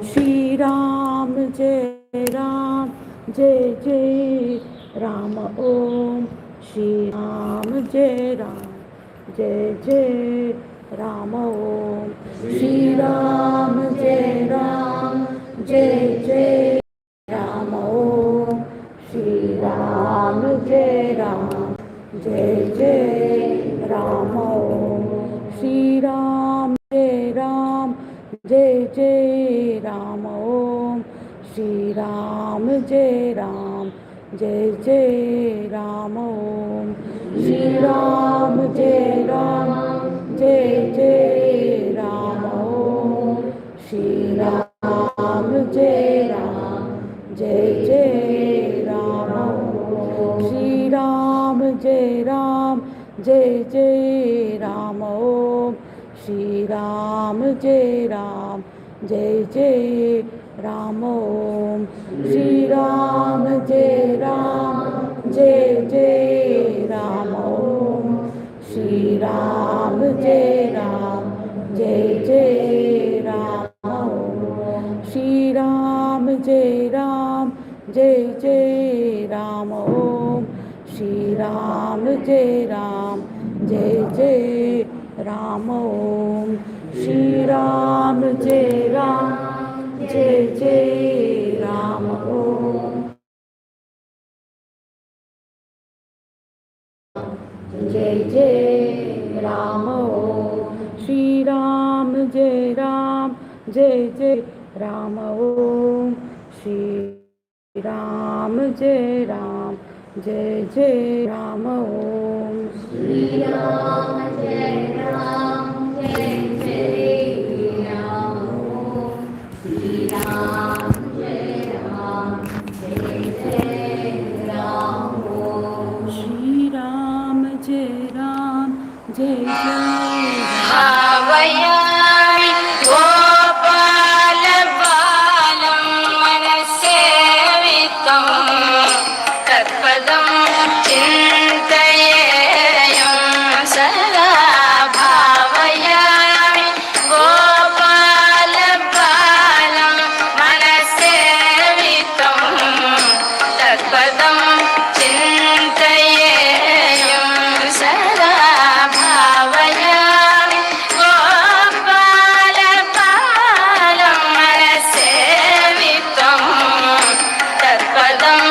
श्री राम जय जय राम ओम श्री राम जय जय राम ओम श्री राम जय जय राम ओम श्री राम जय जय राम ओम श्री राम जय राम ओम श्री राम जय जय राम ओम श्री राम जय जय राम ओम श्री राम जय जय राम ओम श्री राम जय जय राम ओम श्री राम जय जय राम ओम श्री राम जय जय राम ओम श्री राम जय जय राम ओम श्री राम जय जय राम ओम श्री राम जय जय राम ओम श्री राम जय जय राम ओम जय राम ओम श्री राम जय जय राम ओम श्री राम जय जय राम ओम श्री राम जय जय राम ओम श्री राम जय जय राम ओम श्री राम जय जय भावयामि गोपाल बालं मनसेवितं तत्पदं चिन्तयेयं सदा भावयामि गोपाल बालं मनसेवितं तत्पदं चिन्तयेयं सदा भावयामि गोपाल बालं मनसेवितं तत्पदं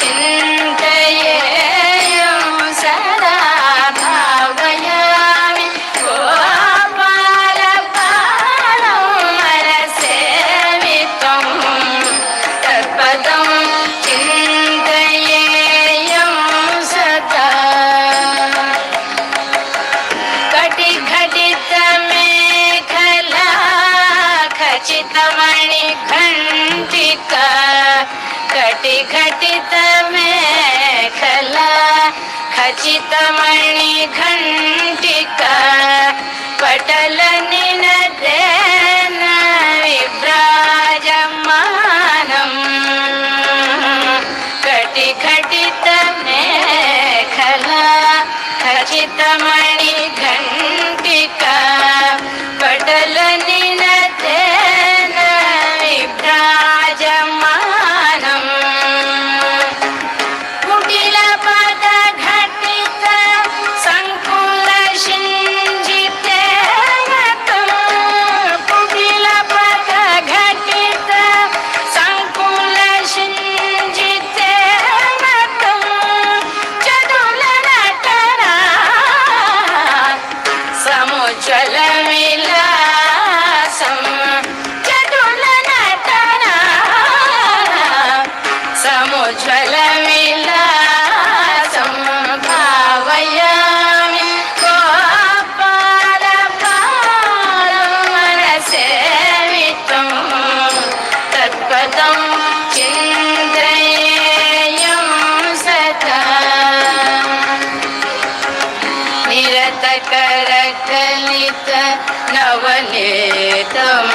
चिन्तयेयं सदा भावयामि गोपाल बालं मनसेवितं तत्पदं चिन्तयेयं सदा कटिघटितमेखला खचितमणिघण्टिका कटिघटितमेखला खचितमणिघण्टिका पटलनिनदेन विभ्राजमानम् कटिघटितमेखला खचितमणिघण्टिका पटलनिनदेन विभ्राजमानम् कुटिलपदघटित सङ्कुलशिञ्जितेन कुटिलपदघटित सङ्कुलशिञ्जितेन चतुलनटना समुज्ज्वलविलासं चतुलनटना समुज्ज्वलविलासं भावयामि गोपाल बालं मनसेवितं तत्पदं चिन्तयेयं सदा निरतकरकलित नवनीतं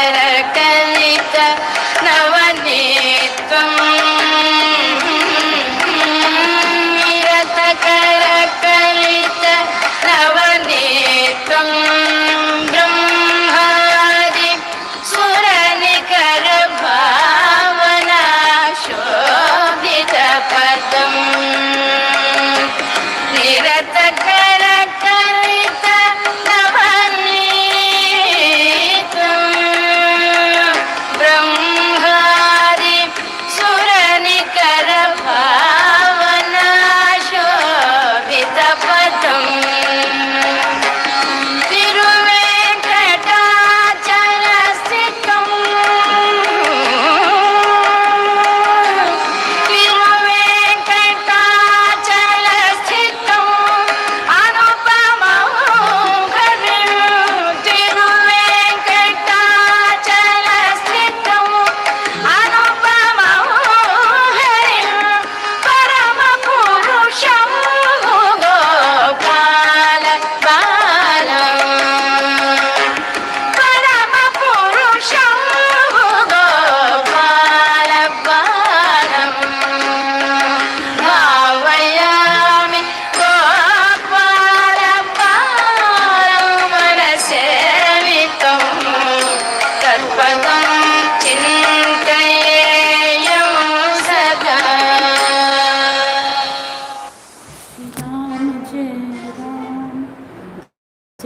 निरतकरकलित नवनीतं निरतकरकलित नवनीतं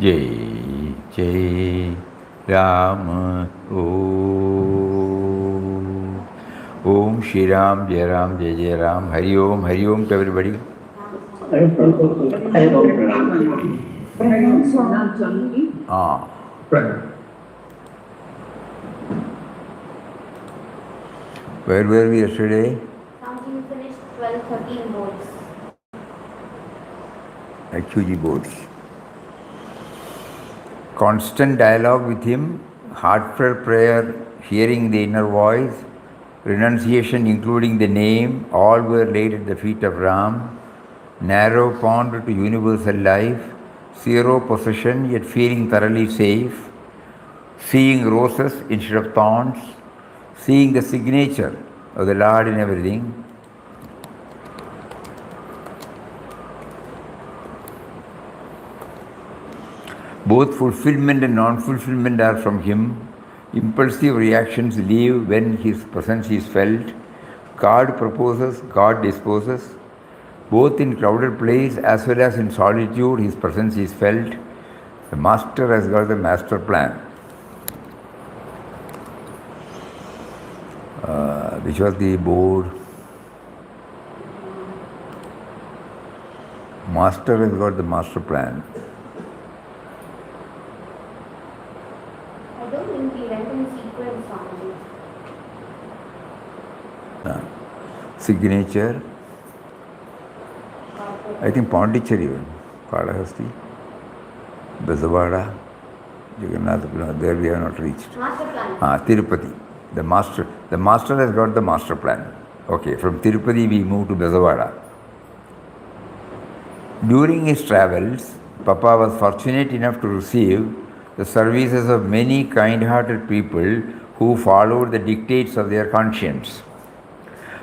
Jai Jai Ram. Om. Om Shri Ram Jai Ram Jai Jai Ram. Hari Om to everybody. Ah. Where were we yesterday? Something you finished 12, 13 boards. HUG boards. Constant dialogue with him, heartfelt prayer, hearing the inner voice, renunciation including the name, all were laid at the feet of Ram. Narrow pond to universal life, zero possession yet feeling thoroughly safe, seeing roses instead of thorns, seeing the signature of the Lord in everything. Both fulfillment and non-fulfillment are from Him. Impulsive reactions leave when His presence is felt. God proposes, God disposes. Both in crowded place as well as in solitude, His presence is felt. The Master has got the master plan. Which was the board? Master has got the master plan. I don't think we went in sequence only. Signature. I think Pondicherry even. Kalahasti, Bezavada, Jagannath, there we have not reached. Master plan. Tirupati. The master has got the master plan. Okay, from Tirupati we move to Bezavada. During his travels, Papa was fortunate enough to receive the services of many kind-hearted people who followed the dictates of their conscience.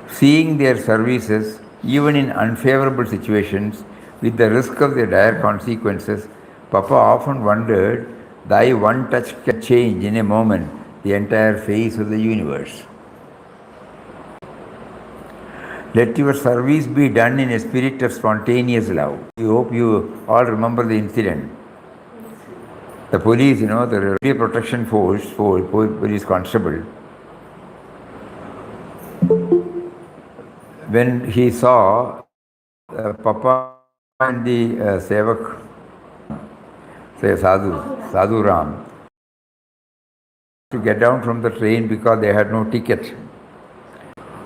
Seeing their services, even in unfavorable situations, with the risk of their dire consequences, Papa often wondered, thy one touch can change in a moment the entire face of the universe. Let your service be done in a spirit of spontaneous love. I hope you all remember the incident. The police, the Railway Protection Force, police constable, when he saw Papa and the Sevak, say Sadhu Ram, to get down from the train because they had no ticket.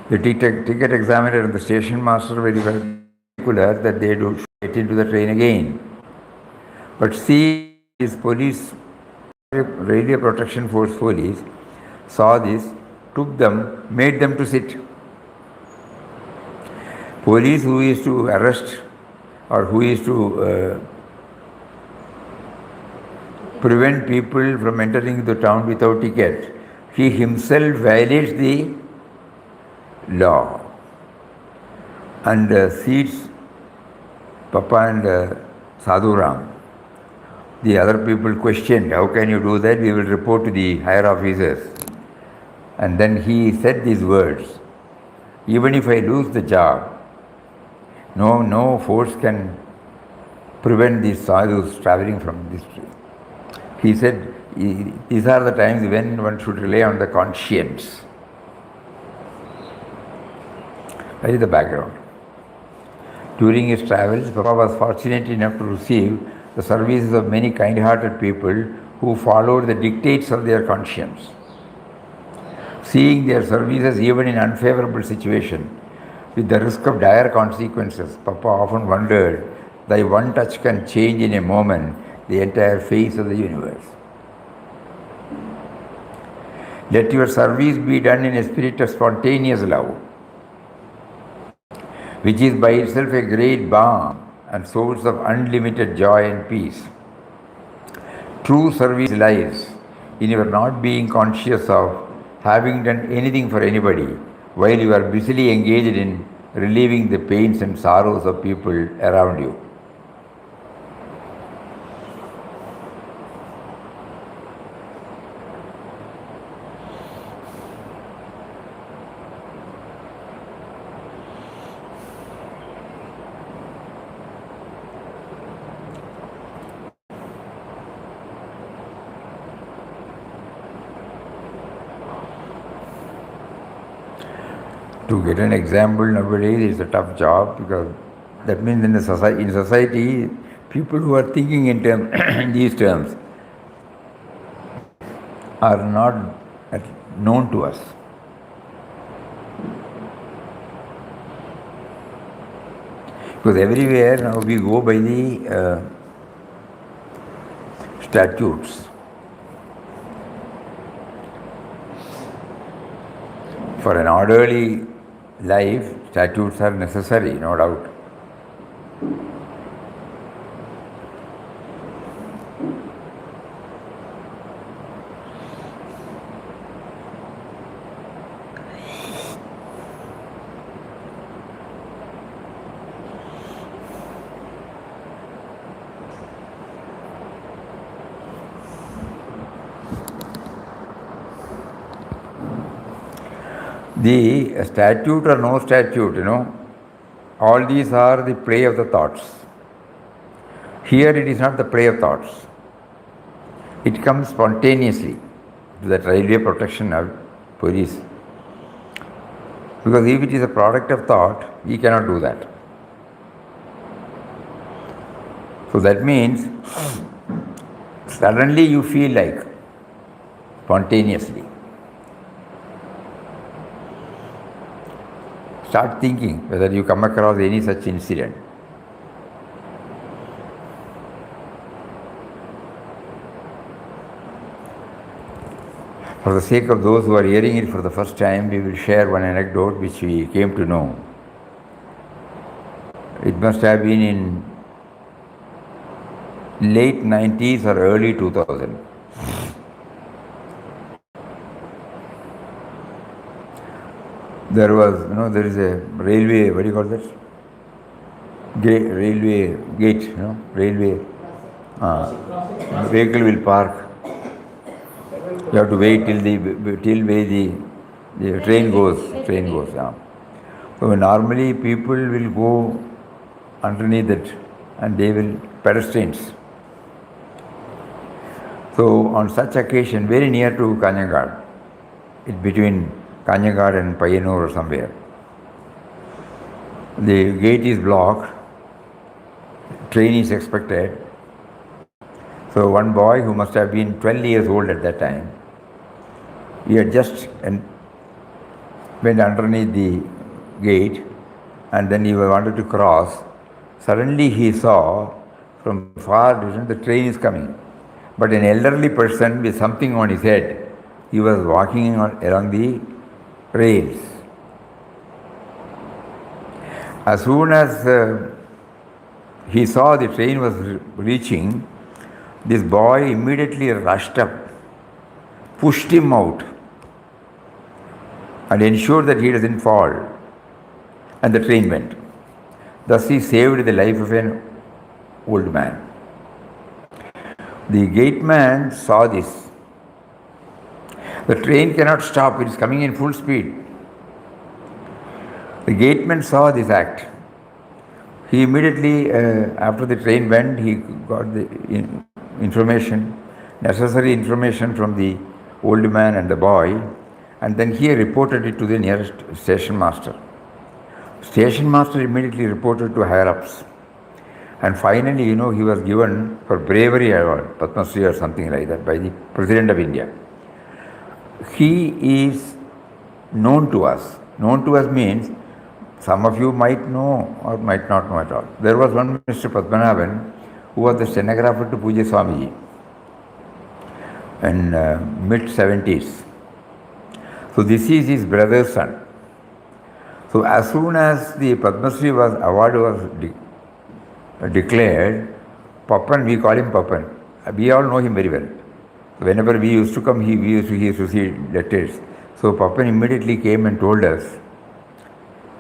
The ticket examiner and the station master were very particular that they don't get into the train again. But see, his police, Railway Protection Force police, saw this, took them, made them to sit. Police who is to arrest or who is to prevent people from entering the town without ticket, he himself violates the law and seats Papa and Sadhu Ram. The other people questioned, how can you do that? We will report to the higher officers. And then he said these words, even if I lose the job, no force can prevent these sadhus traveling from this tree. He said, these are the times when one should rely on the conscience. That is the background. During his travels, Papa was fortunate enough to receive the services of many kind-hearted people who followed the dictates of their conscience. Seeing their services even in unfavorable situations, with the risk of dire consequences, Papa often wondered, thy one touch can change in a moment the entire face of the universe. Let your service be done in a spirit of spontaneous love, which is by itself a great balm and source of unlimited joy and peace. True service lies in your not being conscious of having done anything for anybody while you are busily engaged in relieving the pains and sorrows of people around you. To get an example nowadays is a tough job, because that means in society, people who are thinking in in these terms are not known to us. Because everywhere now we go by the statutes. For an orderly life, statutes are necessary, no doubt. The statute or no statute, all these are the play of the thoughts. Here it is not the play of thoughts. It comes spontaneously to that railway protection of police. Because if it is a product of thought, he cannot do that. So that means suddenly you feel like, spontaneously. Start thinking whether you come across any such incident. For the sake of those who are hearing it for the first time, we will share one anecdote which we came to know. It must have been in late 90s or early 2000. There was, there is a railway, what do you call that? Railway gate, railway. Vehicle will park. You have to wait till the train goes. Yeah. So normally people will go underneath it, and they will pedestrians. So on such occasion, very near to Kanyagad, it's between Kanyagad and Payanur or somewhere, the gate is blocked, train is expected. So one boy who must have been 12 years old at that time, he had just went underneath the gate, and then he wanted to cross. Suddenly he saw from far distance the train is coming, but an elderly person with something on his head, he was walking along the rails. As soon as he saw the train was reaching, this boy immediately rushed up, pushed him out, and ensured that he doesn't fall, and the train went. Thus he saved the life of an old man. The gateman saw this. The train cannot stop, it is coming in full speed. The gateman saw this act. He immediately, after the train went, he got the necessary information from the old man and the boy, and then he reported it to the nearest station master. Station master immediately reported to higher-ups. And finally, he was given for bravery award, Padma Shri or something like that, by the President of India. He is known to us. Known to us means some of you might know or might not know at all. There was one Mr. Padmanabhan who was the stenographer to Pujya Swamiji in mid-70s. So this is his brother's son. So as soon as the Padma Shri award was declared, Papan, we call him Papan. We all know him very well. Whenever we used to come, he used to see letters. So Papan immediately came and told us,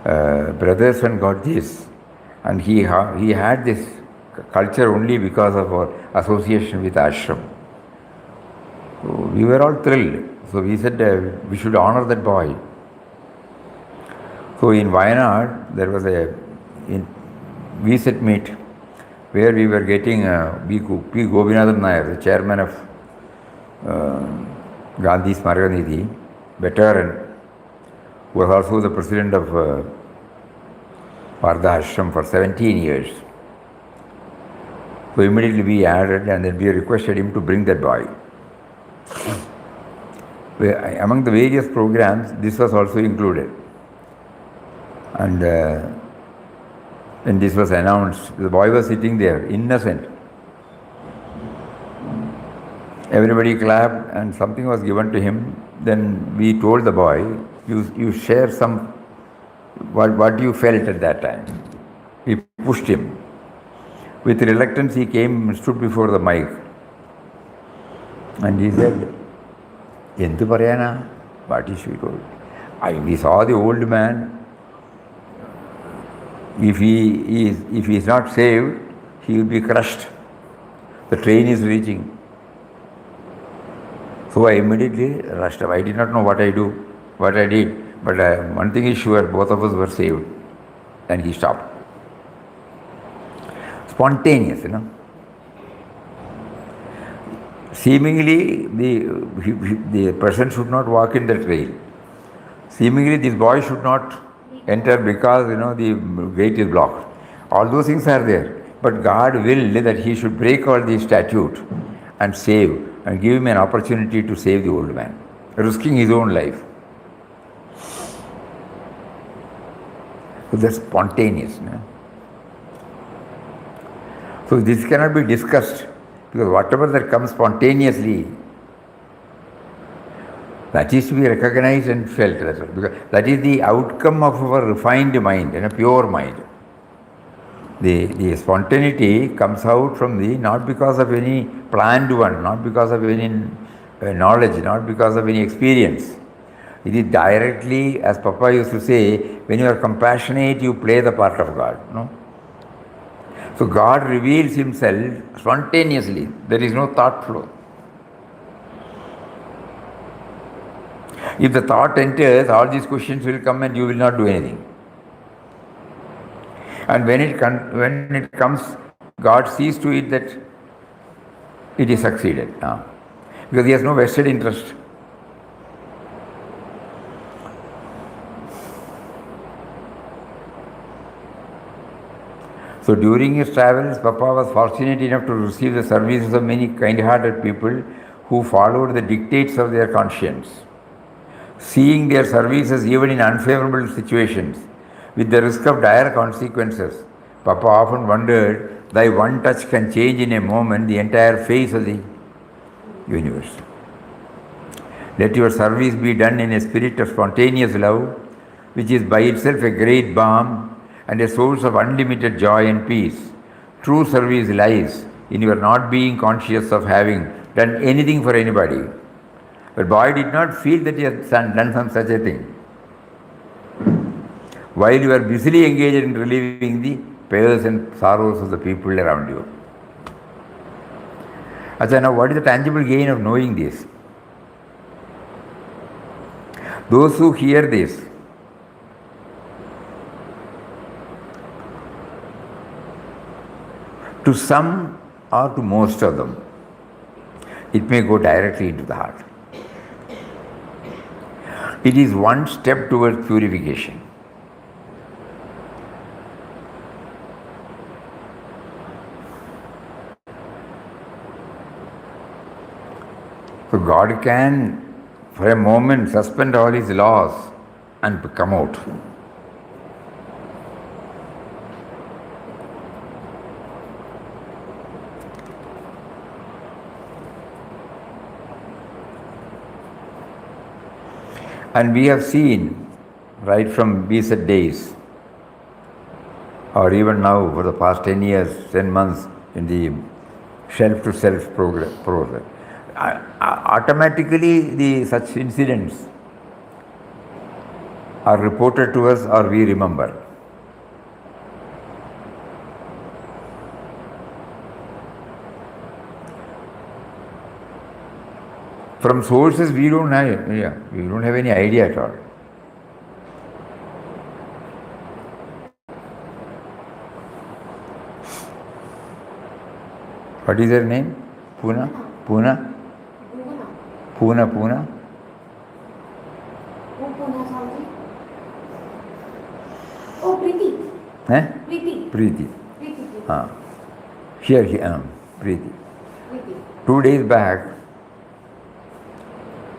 brother's son got this, and he had this culture only because of our association with ashram. So we were all thrilled. So we said we should honor that boy. So in Wayanad, there was a VSET meet where we were getting P. Gobinathan Nair, the chairman of Gandhi Smarga Nidhi, veteran, who was also the president of Vardha Ashram for 17 years. So immediately we added and then we requested him to bring that boy. Among the various programs, this was also included. And when this was announced, the boy was sitting there, innocent. Everybody clapped and something was given to him. Then we told the boy, you share some, what you felt at that time. We pushed him. With reluctance he came and stood before the mic. And he said, Endu parayana? What is he told? We saw the old man. If he is not saved, he will be crushed. The train is reaching. So I immediately rushed up. I did not know what I did. But one thing is sure, both of us were saved. And he stopped. Spontaneous, Seemingly, the person should not walk in the trail. Seemingly, this boy should not enter because, the gate is blocked. All those things are there. But God willed that he should break all these statutes and save and give him an opportunity to save the old man, risking his own life. So that's spontaneous. So this cannot be discussed because whatever that comes spontaneously, that is to be recognized and felt. Because that is the outcome of our refined mind and a pure mind. The spontaneity comes out from not because of any planned one, not because of any knowledge, not because of any experience. It is directly, as Papa used to say, when you are compassionate, you play the part of God. So God reveals himself spontaneously. There is no thought flow. If the thought enters, all these questions will come and you will not do anything. And when it comes, God sees to it that it is succeeded. Because he has no vested interest. So during his travels, Papa was fortunate enough to receive the services of many kind-hearted people who followed the dictates of their conscience. Seeing their services even in unfavorable situations, with the risk of dire consequences, Papa often wondered, thy one touch can change in a moment the entire face of the universe. Let your service be done in a spirit of spontaneous love, which is by itself a great balm and a source of unlimited joy and peace. True service lies in your not being conscious of having done anything for anybody. But boy did not feel that he had done some such a thing. While you are busily engaged in relieving the pains and sorrows of the people around you. Acha, now what is the tangible gain of knowing this? Those who hear this, to some or to most of them, it may go directly into the heart. It is one step towards purification. So God can, for a moment, suspend all his laws and come out. And we have seen, right from recent days, or even now for the past 10 years, 10 months, in the self-to-self program, automatically such incidents are reported to us or we remember. From sources we don't have any idea at all. What is their name? Puna? Puna Swamiji. Preeti. Preeti. Preeti. Here, Preeti. 2 days back,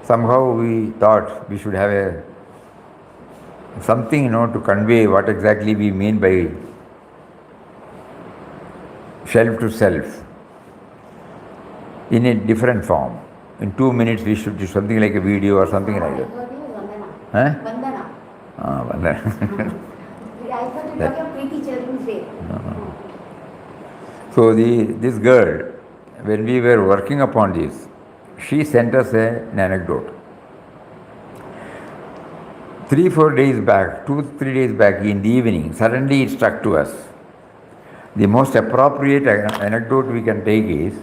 somehow we thought we should have something, to convey what exactly we mean by shelf to self in a different form. In 2 minutes, we should do something like a video or something like that. Vandana. Vandana. I thought you were talking of Preeti Children's Day. So this girl, when we were working upon this, she sent us an anecdote. 3-4 days back, 2-3 days back in the evening, suddenly it struck to us. The most appropriate anecdote we can take is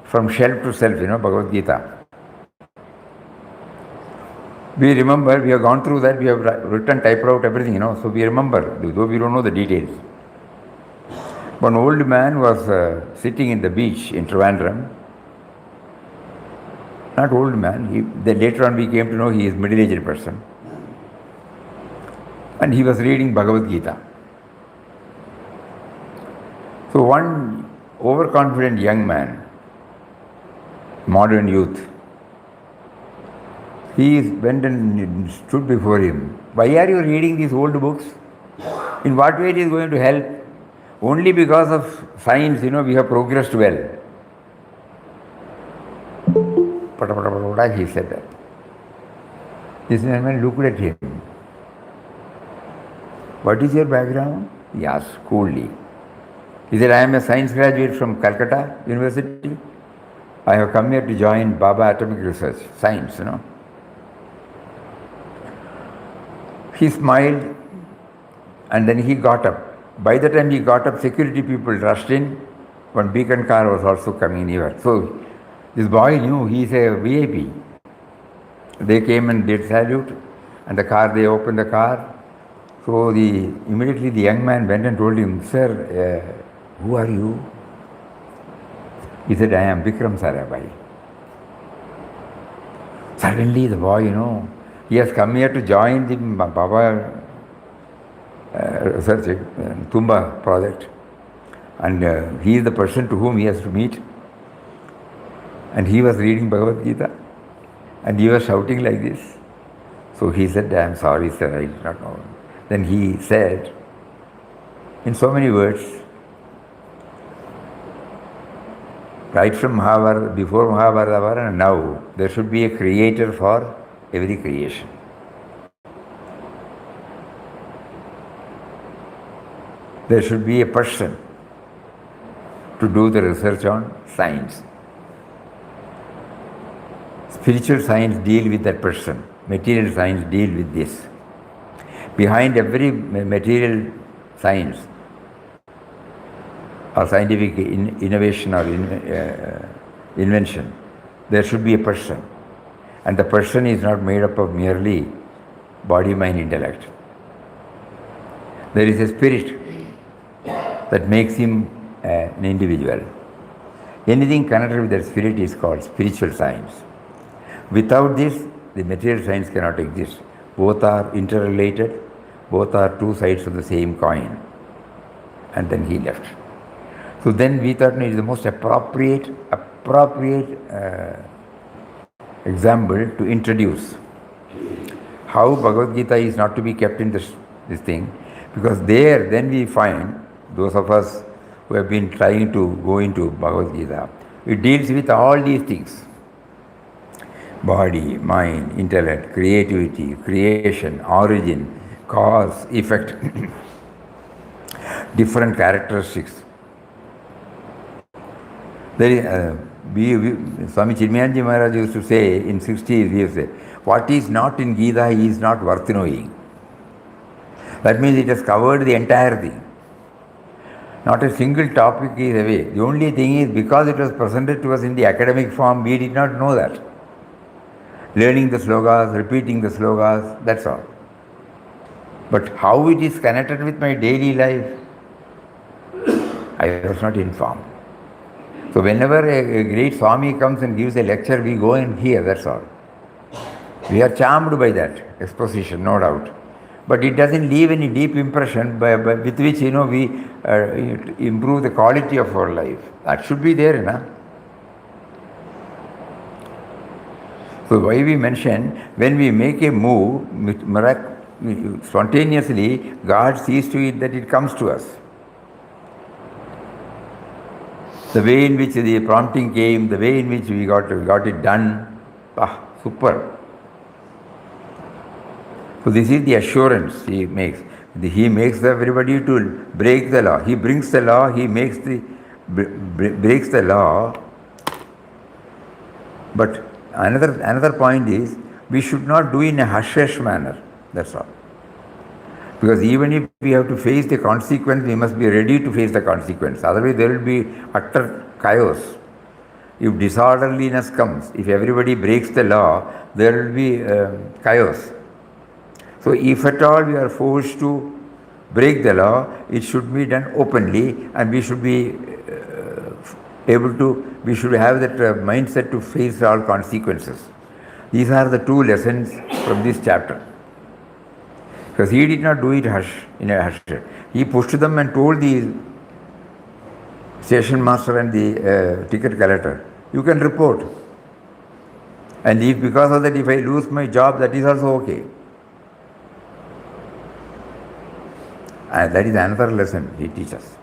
from shelf to self, Bhagavad Gita. We remember, we have gone through that, we have written, typed out everything, so we remember, though we don't know the details. One old man was sitting in the beach in Trivandrum. Not old man, later on we came to know he is middle-aged person. And he was reading Bhagavad Gita. So one overconfident young man, modern youth, he went and stood before him. Why are you reading these old books? In what way it is going to help? Only because of science, we have progressed well. He said that. This man looked at him. What is your background? He asked coolly. He said, I am a science graduate from Calcutta University. I have come here to join Baba Atomic Research, science, He smiled and then he got up. By the time he got up, security people rushed in. One beacon car was also coming near. So this boy knew he is a VIP. They came and did salute, and they opened the car. So immediately the young man went and told him, Sir, who are you? He said, I am Vikram Sarabhai. Suddenly the boy, he has come here to join the Baba research Tumba project, and he is the person to whom he has to meet. And he was reading Bhagavad Gita, and he was shouting like this. So he said, I am sorry, sir, I did not know. Then he said, in so many words, right from Mahabharata, before Mahabharata and now, there should be a creator for every creation. There should be a person to do the research on science. Spiritual science deal with that person. Material science deal with this. Behind every material science or scientific innovation or invention, there should be a person. And the person is not made up of merely body, mind, intellect. There is a spirit that makes him an individual. Anything connected with that spirit is called spiritual science. Without this, the material science cannot exist. Both are interrelated, both are two sides of the same coin. And then he left. So then we thought it is the most appropriate example to introduce how Bhagavad Gita is not to be kept in this thing, because then we find, those of us who have been trying to go into Bhagavad Gita, it deals with all these things. Body, mind, intellect, creativity, creation, origin, cause, effect, different characteristics. There is, Swami Chinmayanji Maharaj used to say in 60s, he used to say, what is not in Gita is not worth knowing. That means it has covered the entire thing. Not a single topic is away. The only thing is, because it was presented to us in the academic form, we did not know that. Learning the slogas, repeating the slogas, that's all. But how it is connected with my daily life, I was not informed. So whenever a great Swami comes and gives a lecture, we go and hear, that's all. We are charmed by that exposition, no doubt. but it doesn't leave any deep impression with which we improve the quality of our life. That should be there, So why we mention when we make a move, spontaneously, God sees to it that it comes to us. The way in which the prompting came, the way in which we got it done, super. So this is the assurance he makes. He makes everybody to break the law. He brings the law, he makes breaks the law. But another point is, we should not do in a hush-hush manner. That's all. Because even if we have to face the consequence, we must be ready to face the consequence. Otherwise, there will be utter chaos. If disorderliness comes, if everybody breaks the law, there will be chaos. So if at all we are forced to break the law, it should be done openly, and we should be we should have that mindset to face all consequences. These are the two lessons from this chapter. Because he did not do it in a hush. He pushed them and told the station master and the ticket collector, you can report. And if because of that, if I lose my job, that is also okay. And that is another lesson he teaches.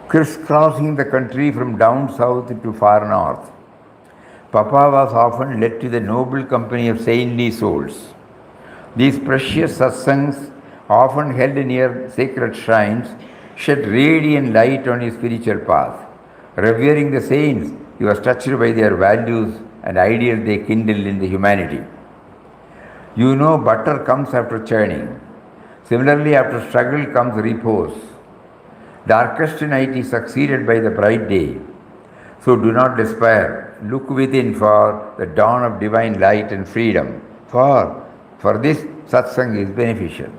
Crisscrossing the country from down south to far north, Papa was often led to the noble company of saintly souls. These precious satsangs, often held near sacred shrines, shed radiant light on his spiritual path. Revering the saints, he was touched by their values and ideals they kindled in the humanity. Butter comes after churning. Similarly, after struggle comes repose. Darkest night is succeeded by the bright day. So do not despair. Look within for the dawn of divine light and freedom. For this satsang is beneficial.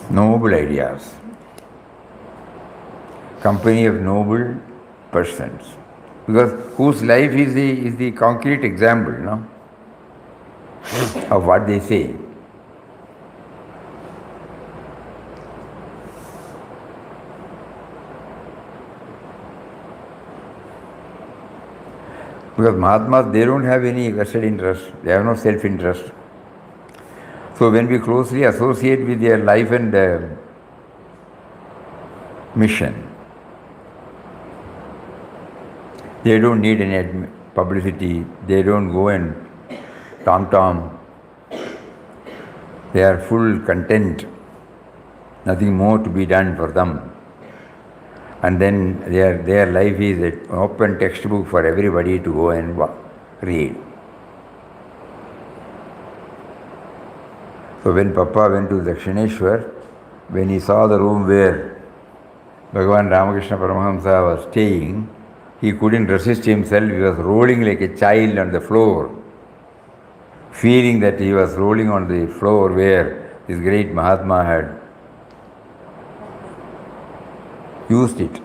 Noble ideas. Company of noble persons. Because whose life is the concrete example, of what they say. Because Mahatmas, they don't have any vested interest, they have no self-interest. So when we closely associate with their life and mission, they don't need any publicity, they don't go and tom-tom. They are full content, nothing more to be done for them. And then their life is an open textbook for everybody to go and read. So when Papa went to Dakshineshwar, when he saw the room where Bhagavan Ramakrishna Paramahamsa was staying, he couldn't resist himself. He was rolling like a child on the floor, feeling that he was rolling on the floor where this great Mahatma had used it.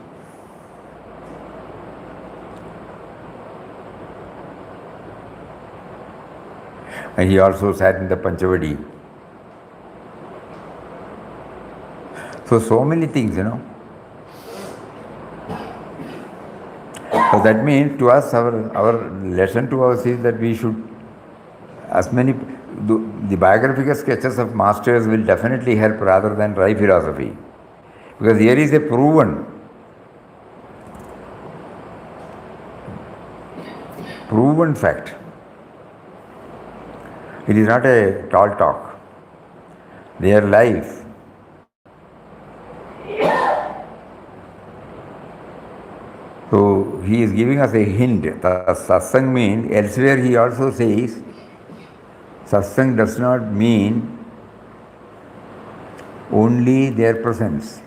And he also sat in the Panchavadi. So many things, So that means to us, our lesson to us is that we should, the biographical sketches of masters will definitely help rather than dry philosophy. Because here is a proven fact. It is not a tall talk. Their life. So he is giving us a hint. The satsang means, elsewhere he also says, satsang does not mean only their presence.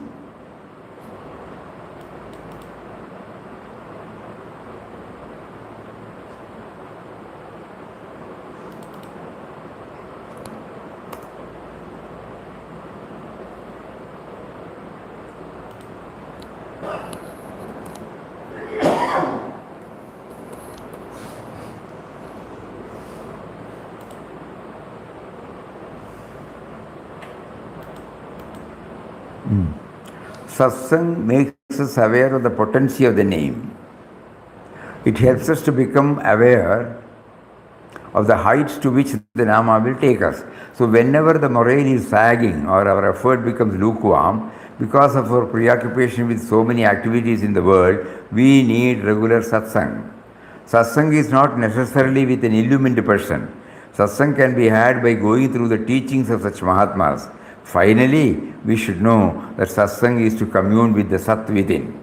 Satsang makes us aware of the potency of the name. It helps us to become aware of the heights to which the Nama will take us. So whenever the morale is sagging or our effort becomes lukewarm, because of our preoccupation with so many activities in the world, we need regular satsang. Satsang is not necessarily with an illumined person. Satsang can be had by going through the teachings of such Mahatmas. Finally, we should know that satsang is to commune with the Sat within.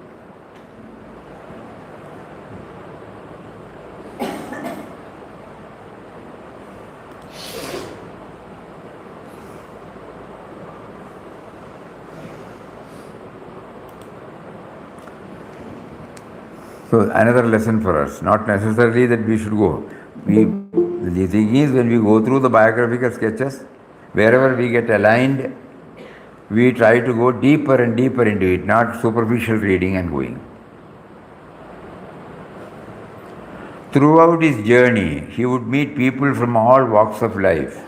So another lesson for us, not necessarily that we should go. The thing is, when we go through the biographical sketches, wherever we get aligned, we try to go deeper and deeper into it, not superficial reading and going. Throughout his journey, he would meet people from all walks of life,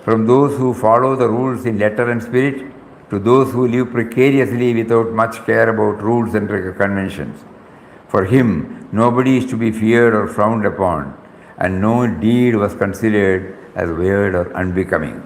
from those who follow the rules in letter and spirit, to those who live precariously without much care about rules and conventions. For him, nobody is to be feared or frowned upon, and no deed was considered as weird or unbecoming.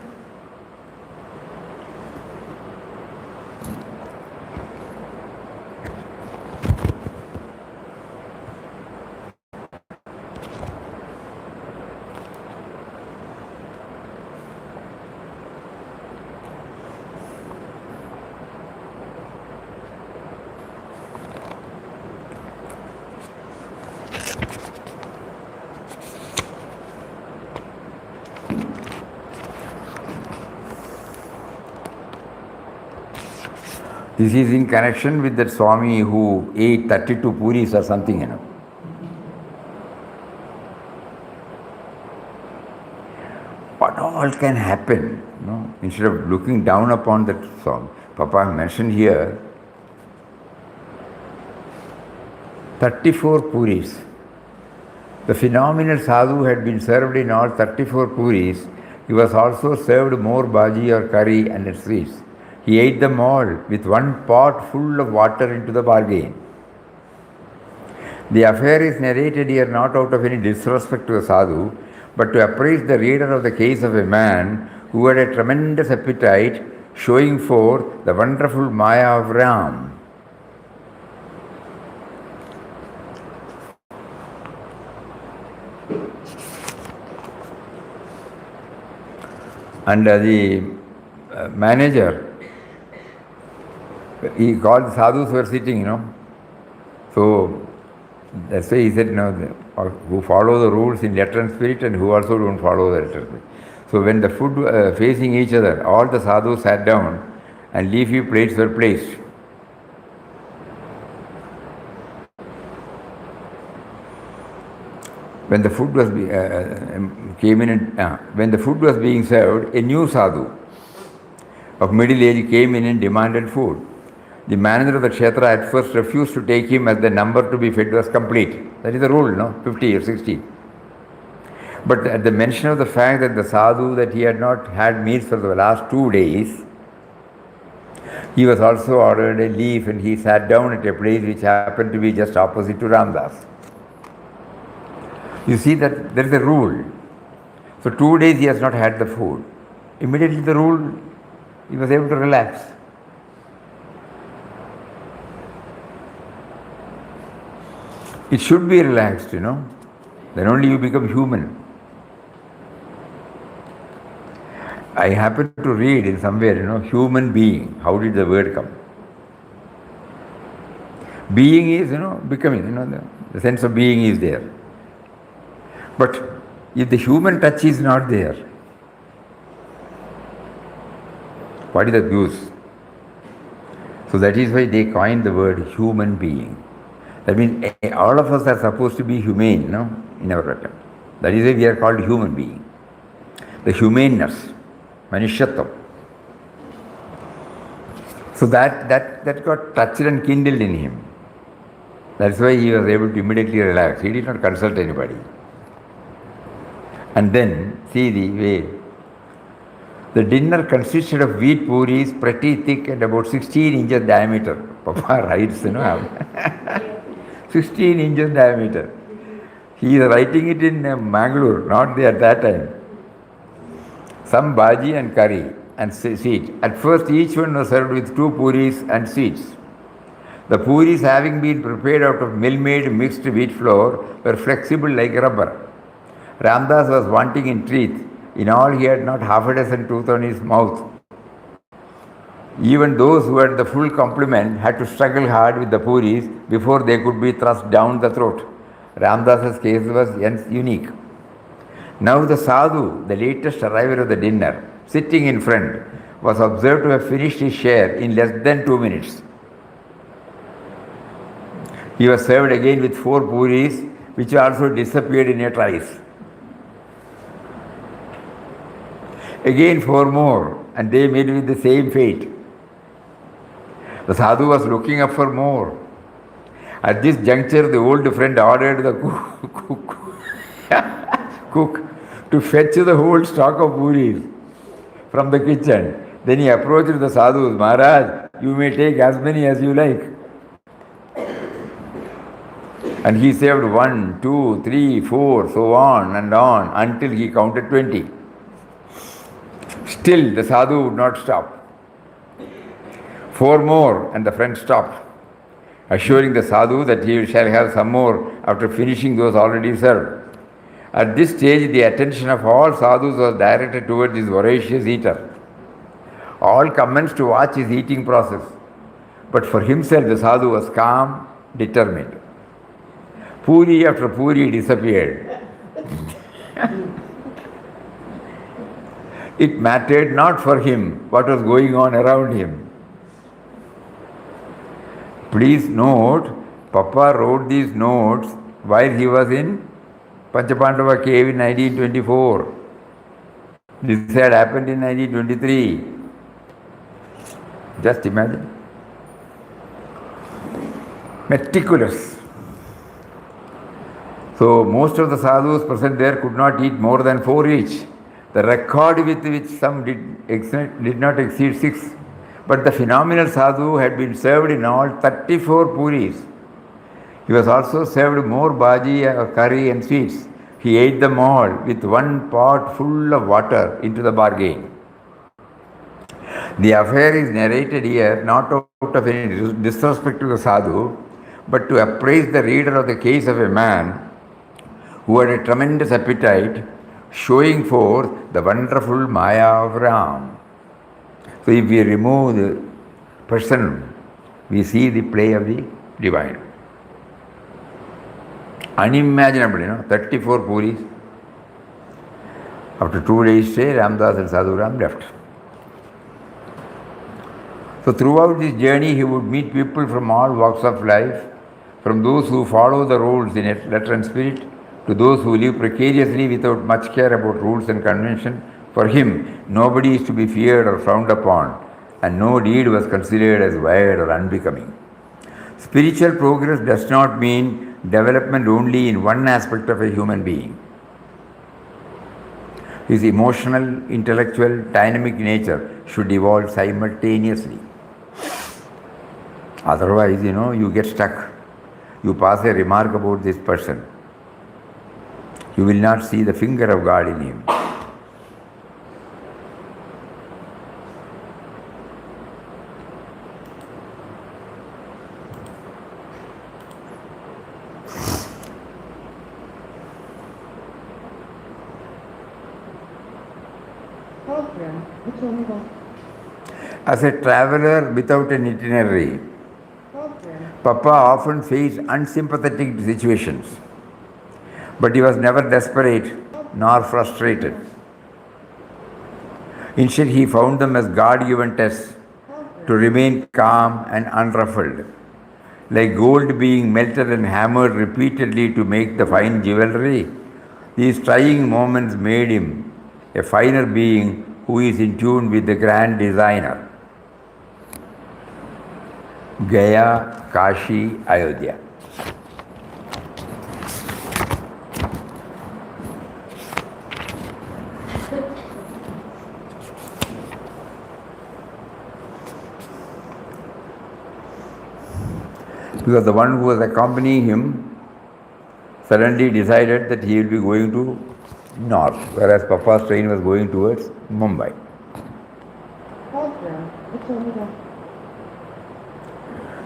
This is in connection with that Swami who ate 32 puris or something, What all can happen, instead of looking down upon that Swami. Papa mentioned here 34 puris. The phenomenal sadhu had been served in all 34 puris. He was also served more bhaji or curry and sweets. He ate them all with one pot full of water into the bargain. The affair is narrated here not out of any disrespect to the sadhu, but to appraise the reader of the case of a man who had a tremendous appetite, showing forth the wonderful Maya of Ram. And the manager, he called the sadhus were sitting, So that's why he said, who follow the rules in letter and spirit and who also don't follow the letter and spirit. So when the food facing each other, all the sadhus sat down and leafy plates were placed. When the food was when the food was being served, a new sadhu of middle age came in and demanded food. The manager of the kshetra at first refused to take him as the number to be fed was complete. That is the rule, 50 or 60. But at the mention of the fact that the sadhu, that he had not had meals for the last 2 days, he was also ordered a leaf and he sat down at a place which happened to be just opposite to Ramdas. You see that there is a rule. So 2 days he has not had the food. Immediately the rule, he was able to relax. It should be relaxed, Then only you become human. I happened to read in somewhere, human being. How did the word come? Being is, becoming, the sense of being is there. But if the human touch is not there, what is the use? So that is why they coined the word human being. That means all of us are supposed to be humane, in our attempt. That is why we are called human being. The humaneness, manishyatvam. So that got touched and kindled in him. That's why he was able to immediately relax. He did not consult anybody. And then, see the way. The dinner consisted of wheat puris, pretty thick and about 16 inches diameter. Papa writes, 16 inches diameter. He is writing it in Mangalore, not there at that time. Some bhaji and curry and sweet. At first, each one was served with 2 puris and sweets. The puris, having been prepared out of mill-made mixed wheat flour, were flexible like rubber. Ramdas was wanting in teeth. In all, he had not half a dozen teeth on his mouth. Even those who had the full complement had to struggle hard with the puris before they could be thrust down the throat. Ramdas's case was unique. Now the sadhu, the latest arrival of the dinner, sitting in front, was observed to have finished his share in less than 2 minutes. He was served again with 4 puris, which also disappeared in a trice. Again 4 more, and they met with the same fate. The sadhu was looking up for more. At this juncture, the old friend ordered the cook to fetch the whole stock of puris from the kitchen. Then he approached the sadhu. Maharaj, you may take as many as you like. And he served 1, 2, 3, 4, so on and on until he counted 20. Still, the sadhu would not stop. 4 more, and the friend stopped, assuring the sadhu that he shall have some more after finishing those already served. At this stage, the attention of all sadhus was directed towards this voracious eater. All commenced to watch his eating process. But for himself, the sadhu was calm, determined. Puri after puri disappeared. It mattered not for him what was going on around him. Please note, Papa wrote these notes while he was in Panchapandava cave in 1924. This had happened in 1923. Just imagine. Meticulous. So most of the sadhus present there could not eat more than 4 each. The record with which some did not exceed 6. But the phenomenal sadhu had been served in all 34 puris. He was also served more bhaji, curry and sweets. He ate them all with 1 pot full of water into the bargain. The affair is narrated here not out of any disrespect to the sadhu, but to appraise the reader of the case of a man who had a tremendous appetite, showing forth the wonderful Maya of Ram. So if we remove the person, we see the play of the divine. Unimaginable, 34 puris. After 2 days stay, Ramdas and Sadhu Ram left. So throughout this journey, he would meet people from all walks of life, from those who follow the rules in letter and spirit, to those who live precariously without much care about rules and convention. For him, nobody is to be feared or frowned upon, and no deed was considered as wild or unbecoming. Spiritual progress does not mean development only in one aspect of a human being. His emotional, intellectual, dynamic nature should evolve simultaneously. Otherwise, you get stuck. You pass a remark about this person. You will not see the finger of God in him. As a traveler without an itinerary, Papa often faced unsympathetic situations, but he was never desperate nor frustrated. Instead, he found them as God-given tests to remain calm and unruffled, like gold being melted and hammered repeatedly to make the fine jewelry. These trying moments made him a finer being who is in tune with the grand designer. Gaya, Kashi, Ayodhya. Because the one who was accompanying him suddenly decided that he will be going to north, whereas Papa's train was going towards Mumbai.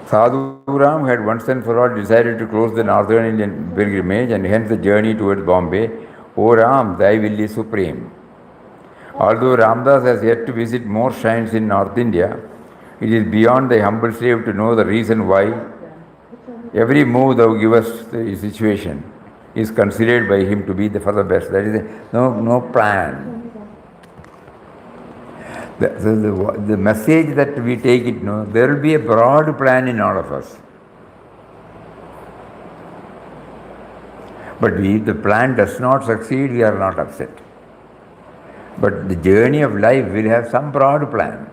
Sadhuram had once and for all decided to close the northern Indian pilgrimage and hence the journey towards Bombay. O Ram, thy will is supreme. Although Ramdas has yet to visit more shrines in North India, it is beyond the humble slave to know the reason why every move thou givest the situation is considered by him to be for the best. That is no plan. The message that we take it, there will be a broad plan in all of us. But if the plan does not succeed, we are not upset. But the journey of life will have some broad plan.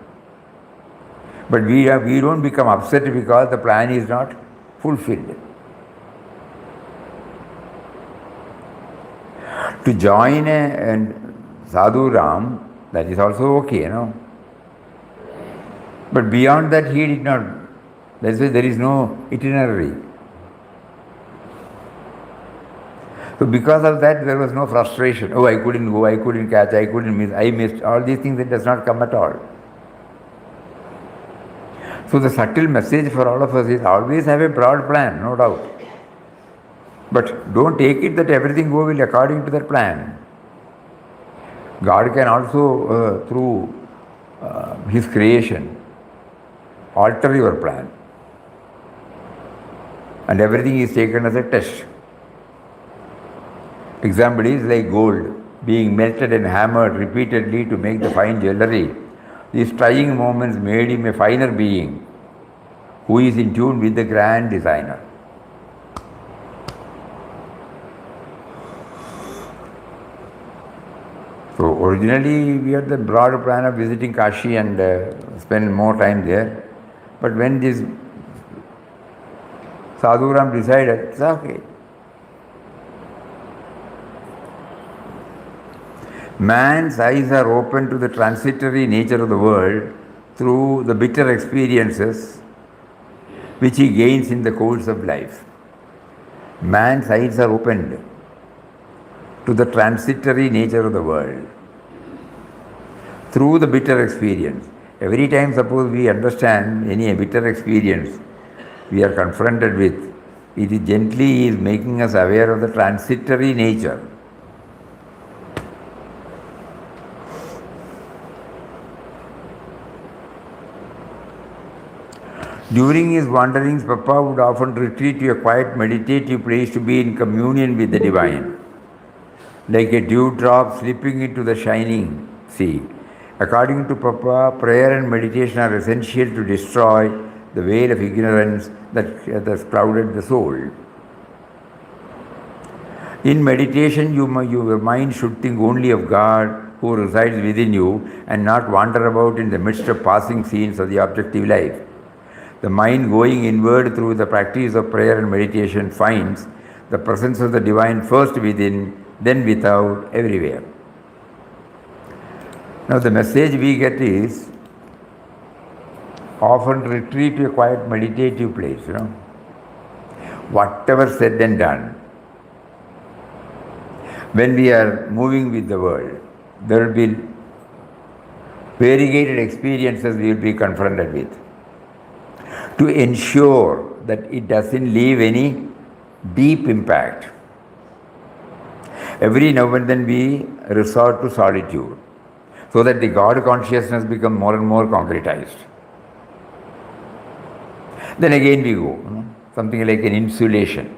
But we don't become upset because the plan is not fulfilled. To join a Sadhu Ram, that is also okay, But beyond that, he did not. That's why there is no itinerary. So because of that, there was no frustration. Oh, I couldn't go, I couldn't catch, I couldn't miss, I missed. All these things, it does not come at all. So the subtle message for all of us is always have a broad plan, no doubt. But don't take it that everything will according to that plan. God can also, through His creation, alter your plan. And everything is taken as a test. Example is like gold being melted and hammered repeatedly to make the fine jewelry. These trying moments made him a finer being who is in tune with the grand designer. So originally we had the broad plan of visiting Kashi and spend more time there. But when this Sadhuram decided, it's okay. Man's eyes are open to the transitory nature of the world through the bitter experiences which he gains in the course of life. Man's eyes are opened to the transitory nature of the world through the bitter experience. Every time, suppose we understand any bitter experience we are confronted with, it is gently is making us aware of the transitory nature. During his wanderings, Papa would often retreat to a quiet meditative place to be in communion with the divine, like a dewdrop slipping into the shining sea. According to Papa, prayer and meditation are essential to destroy the veil of ignorance that has clouded the soul. In meditation, your mind should think only of God who resides within you and not wander about in the midst of passing scenes of the objective life. The mind going inward through the practice of prayer and meditation finds the presence of the divine first within, then without, everywhere. Now the message we get is often retreat to a quiet meditative place, Whatever said and done, when we are moving with the world, there will be variegated experiences we will be confronted with. To ensure that it doesn't leave any deep impact, every now and then we resort to solitude so that the God consciousness becomes more and more concretized. Then again we go, something like an insulation.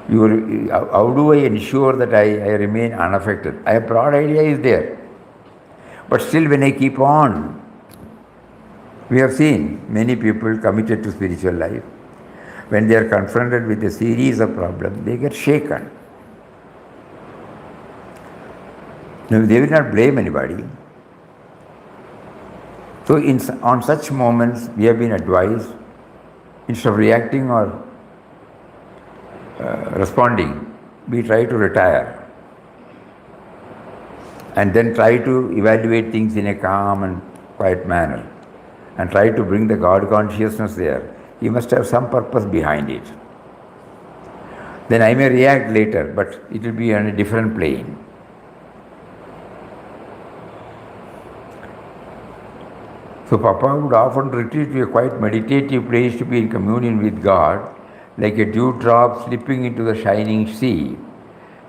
How do I ensure that I remain unaffected? A broad idea is there. But still when I keep on, we have seen many people committed to spiritual life. When they are confronted with a series of problems, they get shaken. No, they will not blame anybody. So on such moments, we have been advised, instead of reacting or responding, we try to retire and then try to evaluate things in a calm and quiet manner and try to bring the God consciousness there. he must have some purpose behind it. Then I may react later, but it will be on a different plane. So Papa would often retreat to a quite meditative place to be in communion with God, like a dewdrop slipping into the shining sea.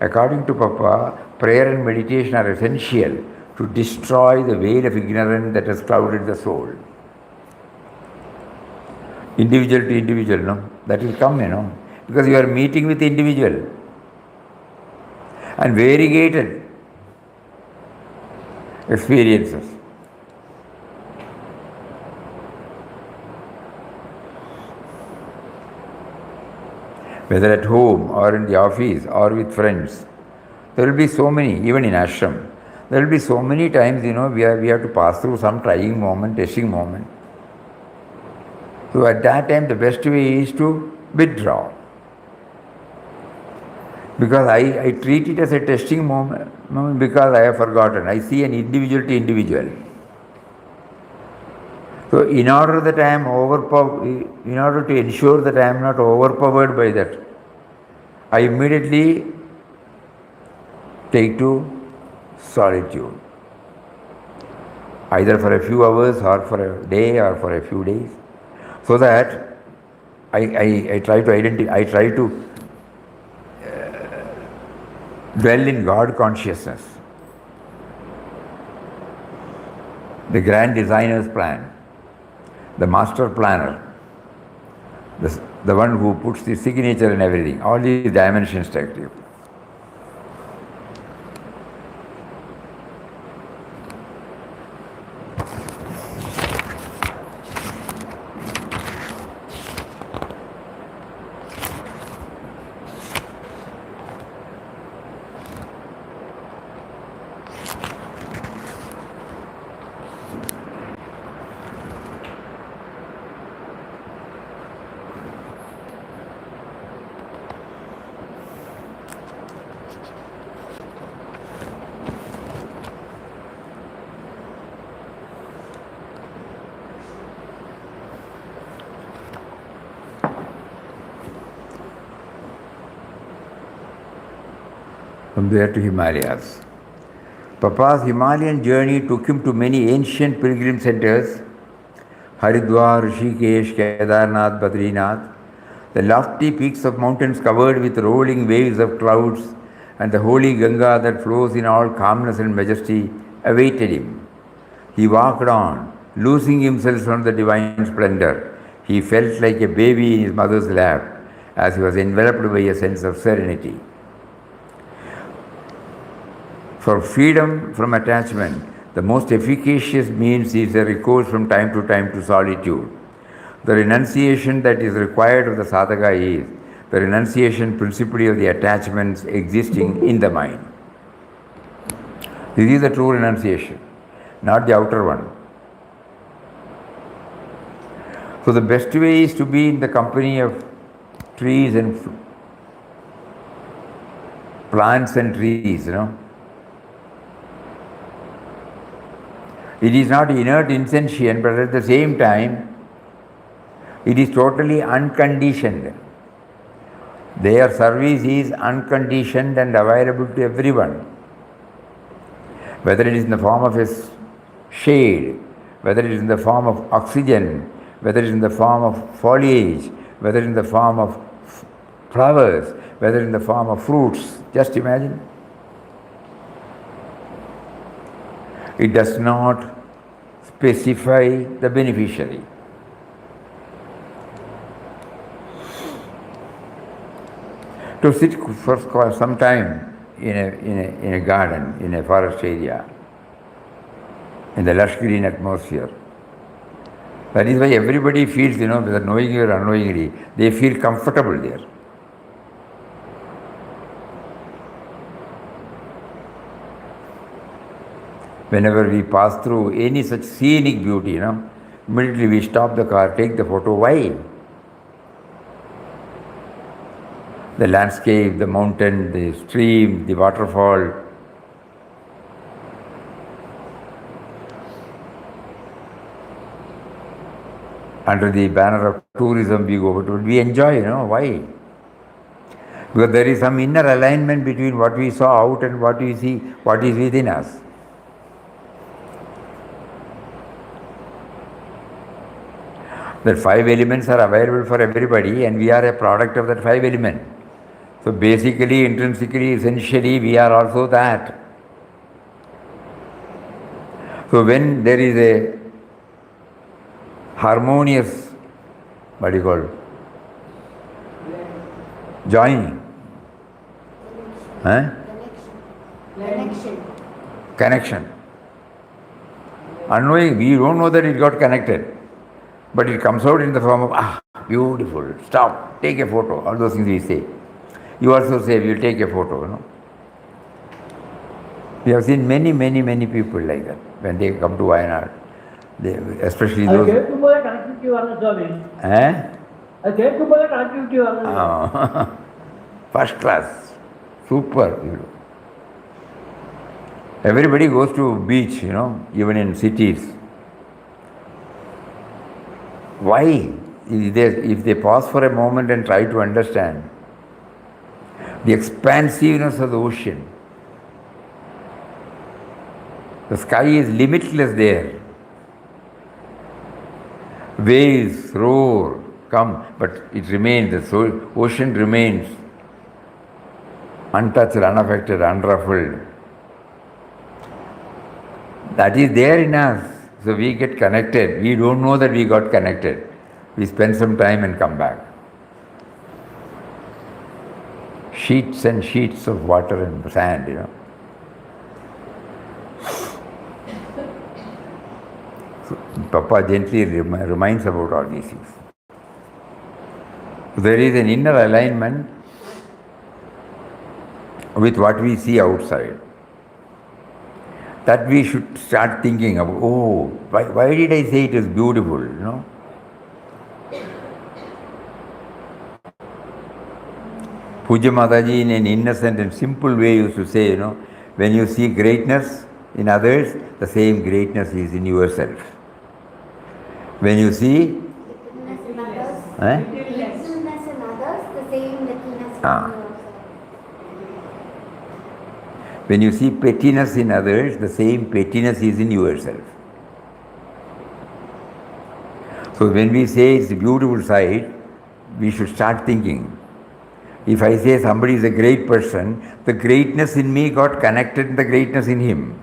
According to Papa, prayer and meditation are essential to destroy the veil of ignorance that has clouded the soul. Individual to individual, no? That will come, because you are meeting with individual and variegated experiences. Whether at home or in the office or with friends, there will be so many, even in ashram, there will be so many times, we have to pass through some trying moment, testing moment. So at that time, the best way is to withdraw. Because I treat it as a testing moment because I have forgotten. I see an individual to individual. So in order to ensure that I am not overpowered by that, I immediately take to solitude. Either for a few hours or for a day or for a few days. So that I try to dwell in God consciousness. The grand designer's plan, the master planner, the one who puts the signature and everything, all these dimensions take you. From there to Himalayas. Papa's Himalayan journey took him to many ancient pilgrim centers, Haridwar, Rishikesh, Kedarnath, Badrinath, the lofty peaks of mountains covered with rolling waves of clouds, and the holy Ganga that flows in all calmness and majesty awaited him. He walked on, losing himself from the divine splendor. He felt like a baby in his mother's lap as he was enveloped by a sense of serenity. For freedom from attachment, the most efficacious means is a recourse from time to time to solitude. The renunciation that is required of the sadhaka is the renunciation principally of the attachments existing in the mind. This is the true renunciation, not the outer one. So the best way is to be in the company of trees and plants and trees, It is not inert insentient, but at the same time, it is totally unconditioned. Their service is unconditioned and available to everyone. Whether it is in the form of a shade, whether it is in the form of oxygen, whether it is in the form of foliage, whether it is in the form of flowers, whether in the form of fruits. Just imagine. It does not specify the beneficiary. To sit for some time in a garden, in a forest area, in the lush green atmosphere. That is why everybody feels, whether knowingly or unknowingly, they feel comfortable there. Whenever we pass through any such scenic beauty, immediately we stop the car, take the photo. Why? The landscape, the mountain, the stream, the waterfall. under the banner of tourism we go, but we enjoy, why? Because there is some inner alignment between what we saw out and what we see, what is within us. That 5 elements are available for everybody and we are a product of that 5 elements. So basically, intrinsically, essentially, we are also that. So when there is a harmonious, what do you call, joining, connection. Unknowing, we don't know that it got connected, but it comes out in the form of, beautiful, stop, take a photo, all those things we say. You also say, we'll take a photo, We have seen many, many, many people like that when they come to Wayanad. Especially those. I came to connectivity. First class, super. Everybody goes to beach, even in cities. Why? If they pause for a moment and try to understand the expansiveness of the ocean, the sky is limitless there. Waves roar, come, but it remains, the ocean remains untouched, unaffected, unruffled. That is there in us. So we get connected. We don't know that we got connected. We spend some time and come back. Sheets and sheets of water and sand, So Papa gently reminds about all these things. There is an inner alignment with what we see outside. That we should start thinking about, why did I say it is beautiful, Puja Mataji in an innocent and simple way used to say, when you see greatness in others, the same greatness is in yourself. When you see Littleness in others, the same littleness in yourself. When you see pettiness in others, the same pettiness is in yourself. So when we say it's a beautiful sight, we should start thinking. If I say somebody is a great person, the greatness in me got connected to the greatness in him.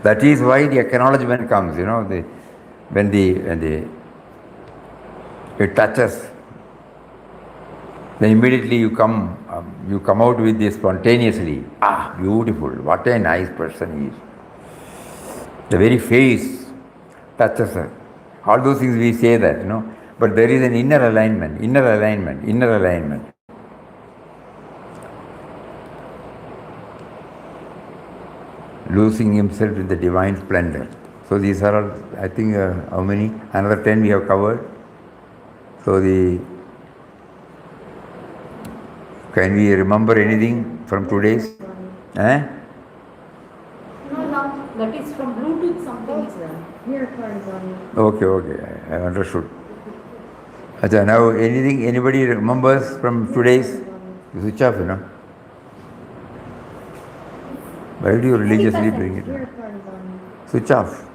That is why the acknowledgement comes, when it touches, then immediately you come out with this spontaneously. Beautiful, what a nice person he is. The very face touches her. All those things we say that, but there is an inner alignment. Losing himself in the divine splendor. So these are all, I think, how many? Another 10 we have covered. So can we remember anything from today's? No. That is from Bluetooth something is there. Here turns on. Okay, I understood. Achha, now anybody remembers from today's? You switch off, Why do you religiously bring it? Here turns on. Switch off.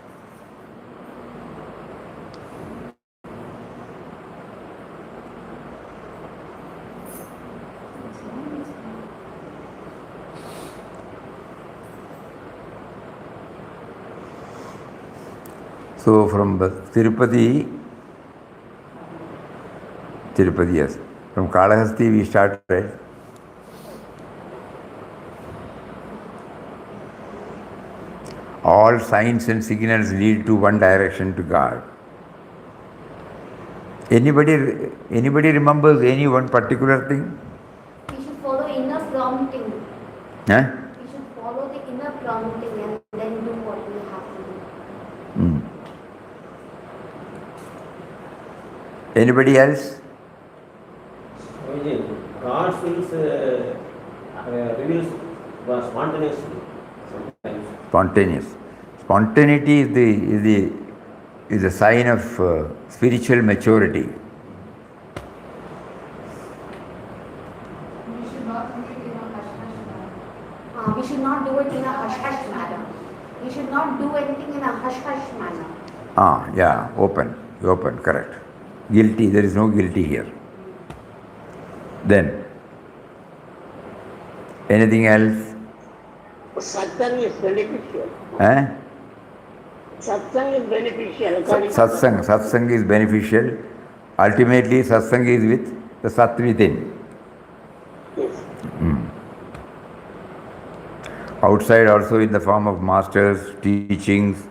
So from Tirupati, yes. From Kalahasti we started. All signs and signals lead to one direction, to God. Anybody remembers any one particular thing? We should follow inner prompting. Huh? We should follow the inner prompting and then do what we have to do. Anybody else? God feels reveals spontaneously sometimes. Spontaneous. Spontaneity is is a sign of spiritual maturity. We should not do it in a hush-hush manner. We should not do it in a hush-hush manner. We should not do anything in a hush-hush manner. Yeah, open, correct. Guilty, there is no guilty here. Then, anything else? Satsang is beneficial. Eh? Satsang is beneficial. Satsang is beneficial. Ultimately, satsang is with the Sat within. Yes. Outside also in the form of masters, teachings,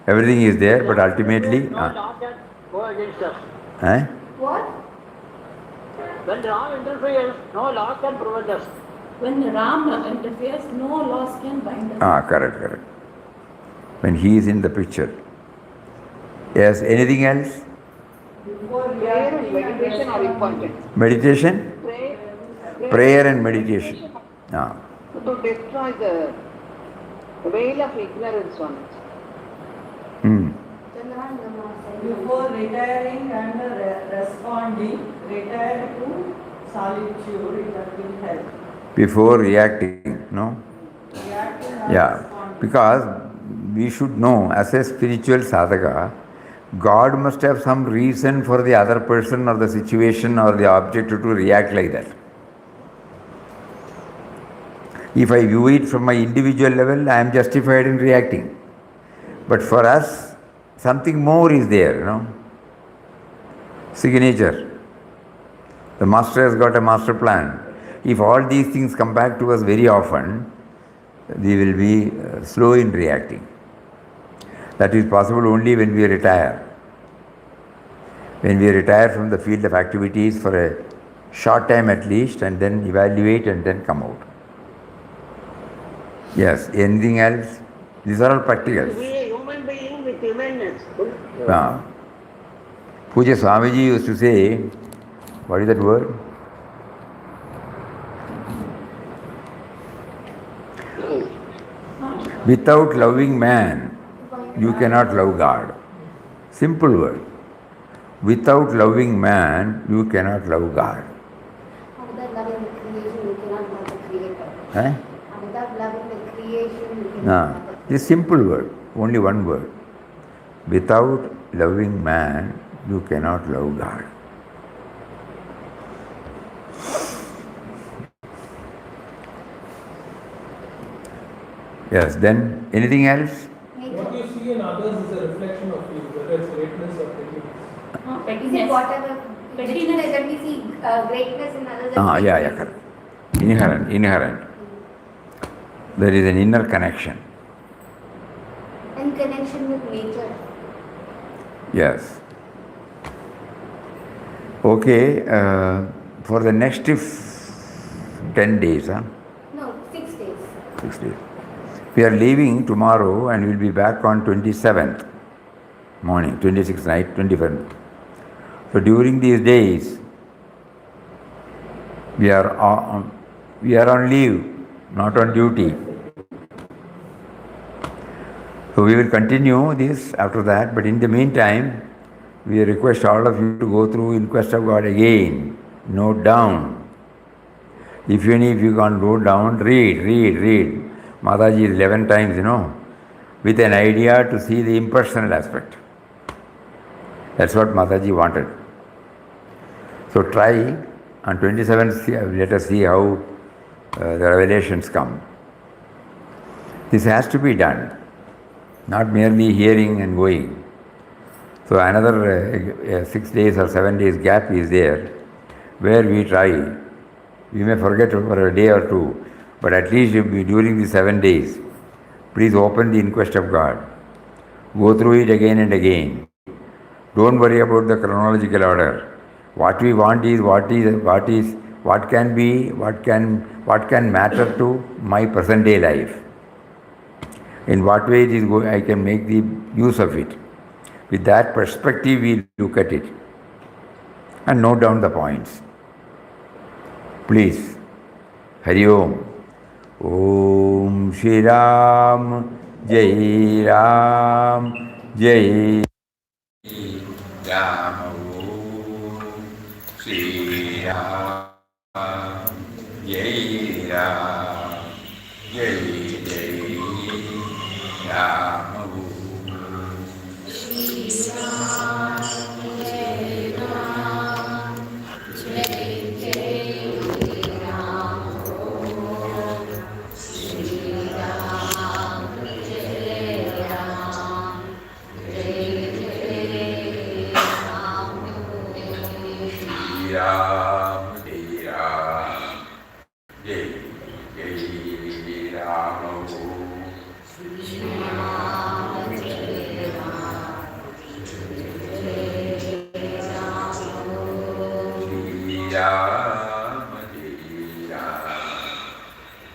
everything is there, but ultimately... No law can go against us. Eh? What? When Ram interferes, no law can prevent us. When Ram interferes, no laws can bind us. Correct. When he is in the picture. Yes, anything else? Prayer and meditation are important. Meditation? Prayer and meditation. To destroy the veil of ignorance on it. Before retiring and responding, retire to solitude, that will help. Before reacting, no? Reacting or Yeah, responding. because we should know, as a spiritual sadhaka, God must have some reason for the other person or the situation or the object to react like that. If I view it from my individual level, I am justified in reacting. But for us, something more is there, Signature. The master has got a master plan. If all these things come back to us very often, we will be slow in reacting. That is possible only when we retire. When we retire from the field of activities for a short time at least, and then evaluate and then come out. Yes, anything else? These are all practicals. Be a human being with humanness. Puja Swamiji used to say, what is that word? Without loving man, you cannot love God. Simple word. Without loving man, you cannot love God. Without loving the creation, you cannot love the creator. Eh? Without loving the creation, you cannot No. love the creator. This simple word, only one word. Without loving man, you cannot love God. Yes, then anything else? What you see in others is a reflection of you, whether it's greatness or pettiness. Is it whatever? Pettiness, when we see greatness in others. Yeah, correct. Inherent. There is an inner connection. In connection with nature. Yes. Okay, for the next 10 days, No, 6 days. 6 days. We are leaving tomorrow and we'll be back on 27th morning, 26th night, 27th. So during these days, we are on leave, not on duty. So we will continue this after that, but in the meantime, we request all of you to go through In Quest of God again. Note down. If you can't note down, read. Mataji is 11 times, with an idea to see the impersonal aspect. That's what Mataji wanted. So try on 27th, let us see how the revelations come. This has to be done, not merely hearing and going. So another 6 days or 7 days gap is there, where we try. We may forget for a day or two, but at least during the 7 days, please open the In Quest of God. Go through it again and again. Don't worry about the chronological order. What we want is what can matter to my present day life. In what way I can make the use of it. With that perspective, we look at it and note down the points. Please. Hari Om. Om Shri Ram, Jai Ram, Jai Rama Shri Ram Jai Ram Jai Jai Rama Ram Jai Ram Jai Jai Rama Shri Ram Jai Ram Jai Jai Rama Shri Ram Jai Ram Jai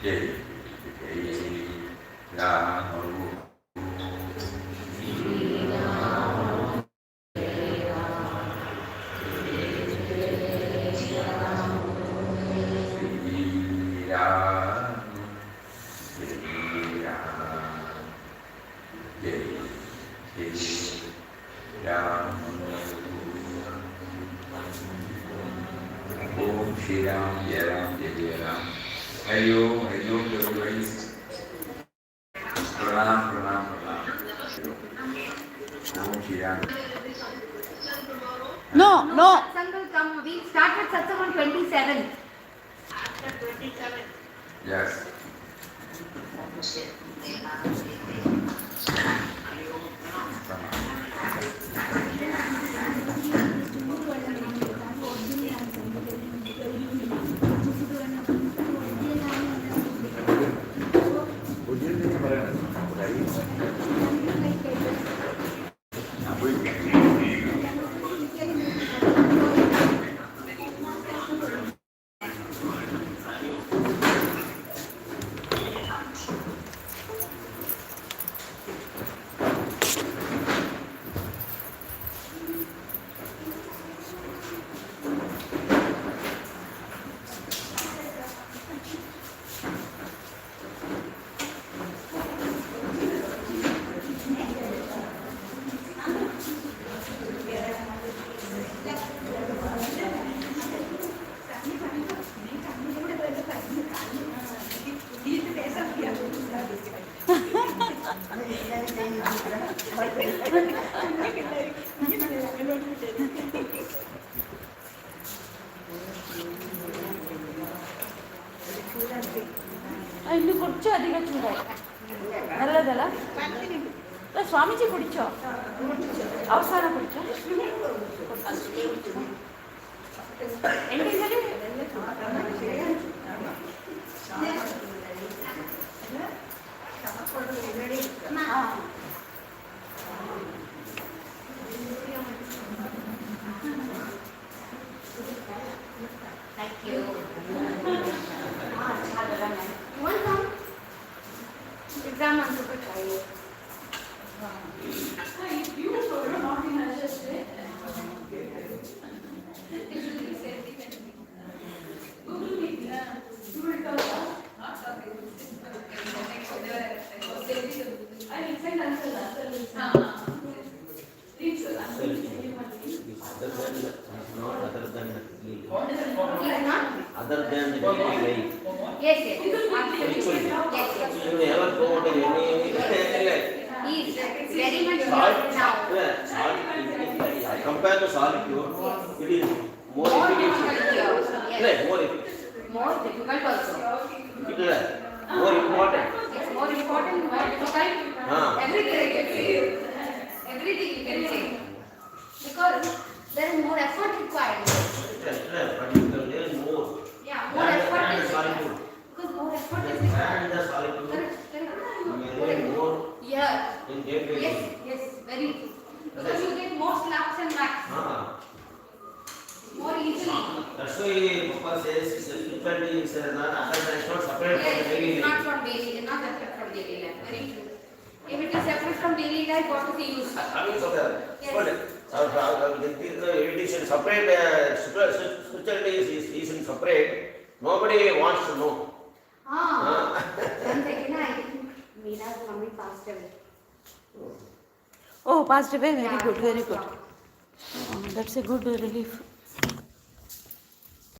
Jai Rama Om Shri Ram Jai Ram Jai Jai Ram. Hari Om everybody. Pranam, pranam, pranam. Om Shri Ram. No. Satsang will come. We started Satsang on 27th. Yes. ಇಲ್ಲಿ ಕುಡಿಚೋ ಅಧಿಕ ಚೂಡ ನಲ್ಲದಲ್ಲ Swamiji ಕುಡಿಚೋ ಅವಸಾನ ಕುಡಿಚೋ ಎಂಟಿಸರಿ Thank you. Welcome. Exam answer को चाहिए. Other than the daily life. Yes. Absolutely. Yes. You never promote any. He is very much Salt, now. I compare to solitude, it is more More efficient. difficult here. Yes. More efficient. More difficult also. It is more important. It's more important, more difficult. Everything you can say. Everything you can say. Because there is more effort required. But there is more. Yeah, more effort And is solitude. required. Because more effort is And required. the solitude. Correct. There is more Yeah. in day-to-day. Yes, very true. Because you get more slaps and whacks more easily. That's why Papa says spirituality is not other than it's not separate from the Yes, daily it's life. not from daily, it's not separate from daily life. Very true. If it is separate from daily life, what is the use? I mean, so the edition separate, spirituality is in separate. Nobody wants to know. One second, I think Meena's mummy passed away. Oh, passed away. Very Yeah, good, very good. That's a good relief.